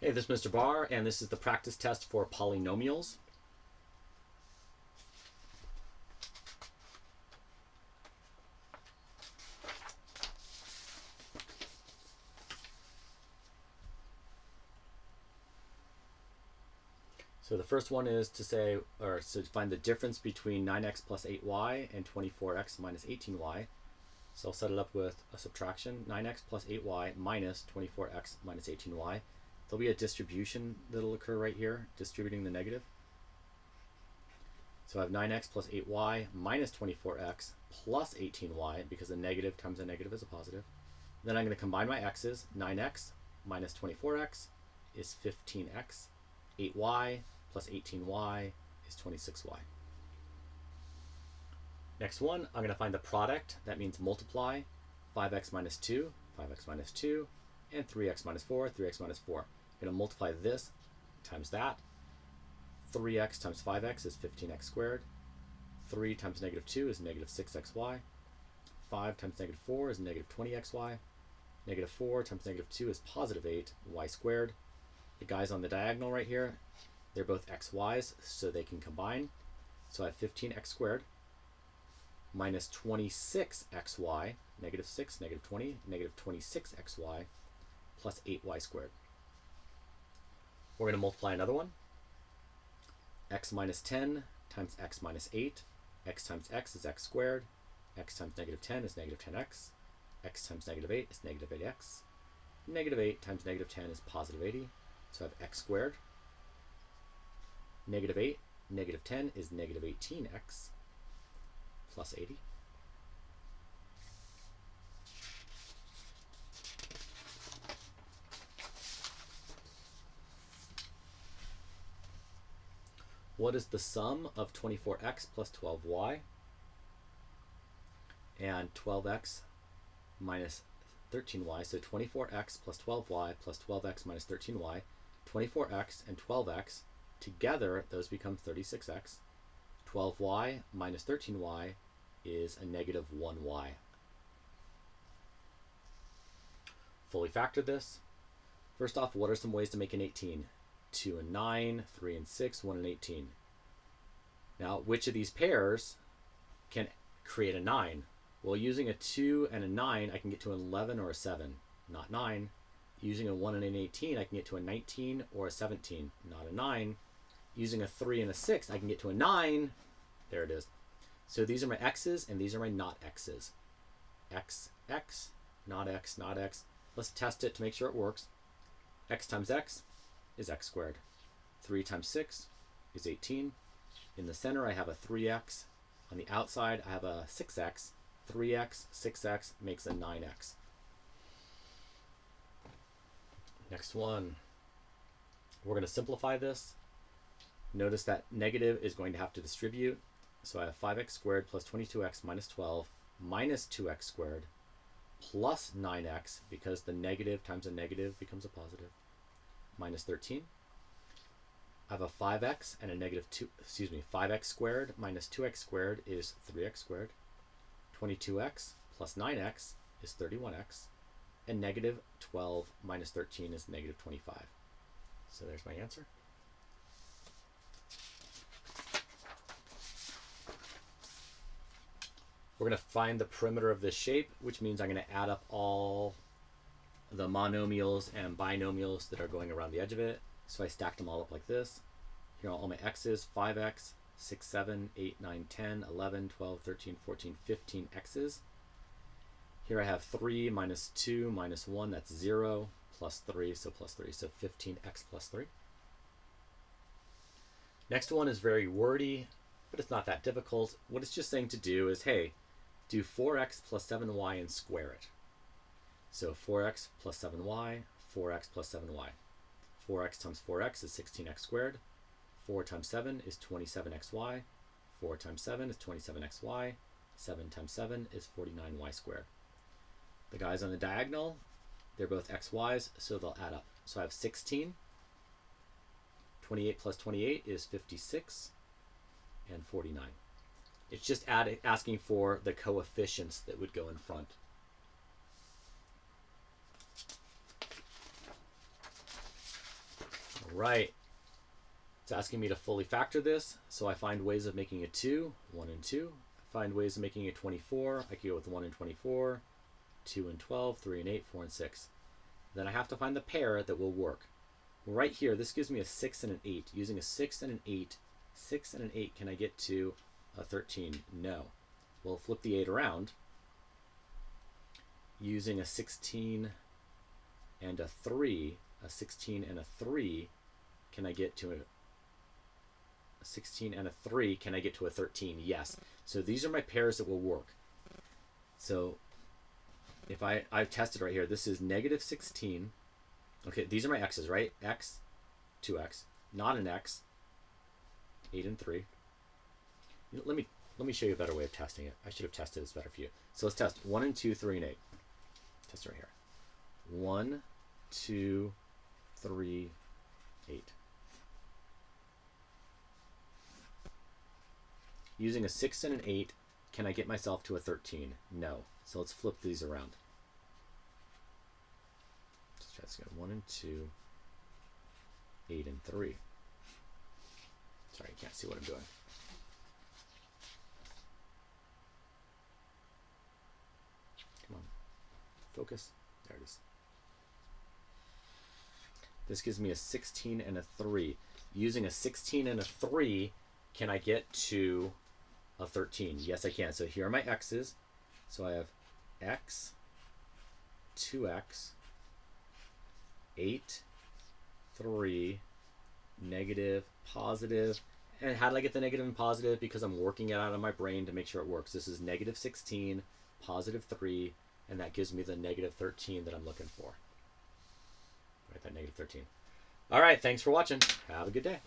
Hey, this is Mr. Barr, and this is the practice test for polynomials. So the first one is to say, or to find the difference between 9x plus 8y and 24x minus 18y. So I'll set it up with a subtraction, 9x plus 8y minus 24x minus 18y. There'll be a distribution that'll occur right here, distributing the negative. So I have 9x plus 8y minus 24x plus 18y, because a negative times a negative is a positive. Then I'm going to combine my x's. 9x minus 24x is 15x. 8y plus 18y is 26y. Next one, I'm going to find the product. That means multiply 5x minus 2, 5x minus 2, and 3x minus 4, 3x minus 4. I'm going to multiply this times that. 3x times 5x is 15x squared. 3 times negative 2 is negative 6xy. 5 times negative 4 is negative 20xy. Negative 4 times negative 2 is positive 8y squared. The guys on the diagonal right here, they're both xy's, so they can combine. So I have 15x squared minus 26xy, negative 6, negative 20, negative 26xy, plus 8y squared. We're going to multiply another one. X minus 10 times x minus 8. X times x is x squared. X times negative 10 is negative 10x. X times negative 8 is negative 8x. Negative 8 times negative 10 is positive 80. So I have x squared. Negative 8, negative 10 is negative 18x plus 80. What is the sum of 24x plus 12y and 12x minus 13y? So 24x plus 12y plus 12x minus 13y. 24x and 12x together, those become 36x. 12y minus 13y is a negative 1y. Fully factor this. First off, what are some ways to make an 18? 2 and 9, 3 and 6, 1 and 18. Now, which of these pairs can create a 9? Well, using a 2 and a 9, I can get to an 11 or a 7, not 9. Using a 1 and an 18, I can get to a 19 or a 17, not a 9. Using a 3 and a 6, I can get to a 9. There it is. So these are my x's, and these are my not x's. X, x, not x, not x. Let's test it to make sure it works. X times x is x squared. 3 times 6 is 18. In the center, I have a 3x. On the outside, I have a 6x. 3x, 6x makes a 9x. Next one. We're going to simplify this. Notice that negative is going to have to distribute. So I have 5x squared plus 22x minus 12 minus 2x squared plus 9x, because the negative times a negative becomes a positive, minus 13. I have a 5x and a negative 2, 5x squared minus 2x squared is 3x squared. 22x plus 9x is 31x. And negative 12 minus 13 is negative 25. So there's my answer. We're going to find the perimeter of this shape, which means I'm going to add up all the monomials and binomials that are going around the edge of it. So I stacked them all up like this. Here are all my x's: 5x, 6, 7, 8, 9, 10, 11, 12, 13, 14, 15 x's. Here I have 3 minus 2 minus 1, that's 0, plus 3, so plus 3, so 15x plus 3. Next one is very wordy, but it's not that difficult. What it's just saying to do is, hey, do 4x plus 7y and square it. So 4x plus 7y, 4x plus 7y. 4x times 4x is 16x squared. 4 times 7 is 27xy. 4 times 7 is 27xy. 7 times 7 is 49y squared. The guys on the diagonal, they're both xy's, so they'll add up. So I have 16. 28 plus 28 is 56, and 49. It's just asking for the coefficients that would go in front. All right. It's asking me to fully factor this, so I find ways of making it 2, 1 and 2. I find ways of making it 24. I can go with 1 and 24, 2 and 12, 3 and 8, 4 and 6. Then I have to find the pair that will work. Right here, this gives me a 6 and an 8. Using a 6 and an 8, 6 and an 8, can I get to a 13? No. We'll flip the 8 around. Using a 16 and a 3, a 16 and a 3, can I get to a 16 and a 3, can I get to a 13? Yes. So these are my pairs that will work. So if I've tested right here, this is negative 16. Okay, these are my x's, right? X, 2x, not an x, 8 and 3. You know, let me show you a better way of testing it. I should have tested this better for you. So let's test 1 and 2, 3 and 8. Test it right here. 1, 2, 3, 8. Using a 6 and an 8, can I get myself to a 13? No. So let's flip these around. Let's try this again. 1 and 2, 8 and 3. Sorry, you can't see what I'm doing. Come on. Focus. There it is. This gives me a 16 and a 3. Using a 16 and a 3, can I get to a 13? Yes, I can. So here are my x's. So I have x, 2x, 8, 3, negative, positive. And how did I get the negative and positive? Because I'm working it out of my brain to make sure it works. This is negative 16, positive 3, and that gives me the negative 13 that I'm looking for. Right, that negative 13. All right, thanks for watching. Have a good day.